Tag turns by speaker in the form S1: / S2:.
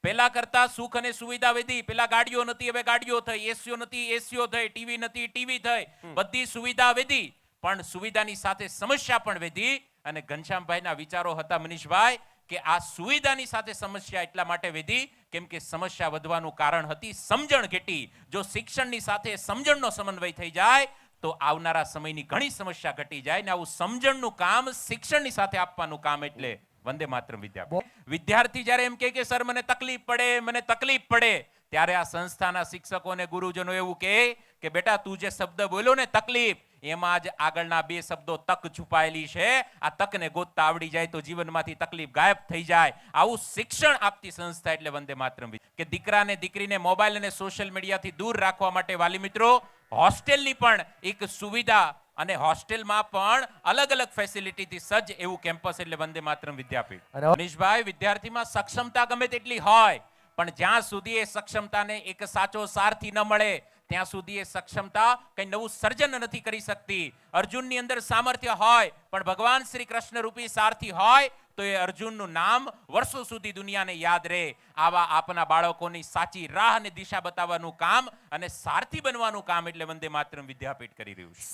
S1: પેલા કરતા સુખ અને સુવિધા વધી. પેલા ગાડીઓ નથી, હવે ગાડીઓ થઈ. એસીઓ નથી, એસીઓ થઈ. ટીવી નથી, ટીવી થઈ. બધી સુવિધા વધી, પણ સુવિધાની સાથે સમસ્યા પણ વધી. અને ઘનશ્યામભાઈના વિચારો હતા, મનીષભાઈ, કે આ સુવિધાની સાથે સમસ્યા એટલા માટે વધી કેમ કે સમસ્યા વધવાનું કારણ હતી સમજણ ઘટી. જો શિક્ષણની સાથે સમજણનો સમન્વય થઈ જાય તો આવનારા સમયની ઘણી સમસ્યા ઘટી જાય. ને આવું સમજણનું કામ શિક્ષણની સાથે આપવાનું કામ એટલે વંદે માતરમ વિદ્યાપીઠ. વિદ્યાર્થી જ્યારે એમ કહે કે સર મને તકલીફ પડે, ત્યારે આ સંસ્થાના શિક્ષકો અને ગુરુજનો એવું કહે કે બેટા તું જે શબ્દ બોલ્યો ને તકલીફ, એમાં જ આગળના બે શબ્દો તક છુપાયેલી છે. આ તકને ગોતતા આવડી જાય તો જીવનમાંથી તકલીફ ગાયબ થઈ જાય. આવું શિક્ષણ આપતી સંસ્થા એટલે વંદે માતરમ. કે દીકરાને દીકરીને મોબાઈલ અને સોશિયલ મીડિયાથી દૂર રાખવા માટે વાલી મિત્રો હોસ્ટેલની પણ એક સુવિધા અને હોસ્ટેલમાં પણ અલગ અલગ ફેસિલિટીથી સજ્જ એવું કેમ્પસ એટલે વંદે માતરમ વિદ્યાપીઠ. મનીષભાઈ, વિદ્યાર્થીમાં સક્ષમતા ગમે તેટલી હોય, પણ જ્યાં સુધી એ સક્ષમતાને એક સાચો સારથી ન મળે ત્યાં સુધી એ સક્ષમતા કઈ નવું સર્જન નથી કરી શકતી. અર્જુનની અંદર સામર્થ્ય હોય, પણ ભગવાન શ્રી કૃષ્ણ રૂપી સારથી હોય તો એ અર્જુનનું નામ વર્ષો સુધી દુનિયાને યાદ રહે. આવા આપના બાળકોની સાચી રાહ અને દિશા બતાવવાનું કામ અને સારથી બનવાનું કામ એટલે વંદે માતરમ વિદ્યાપીઠ કરી રહ્યું છે.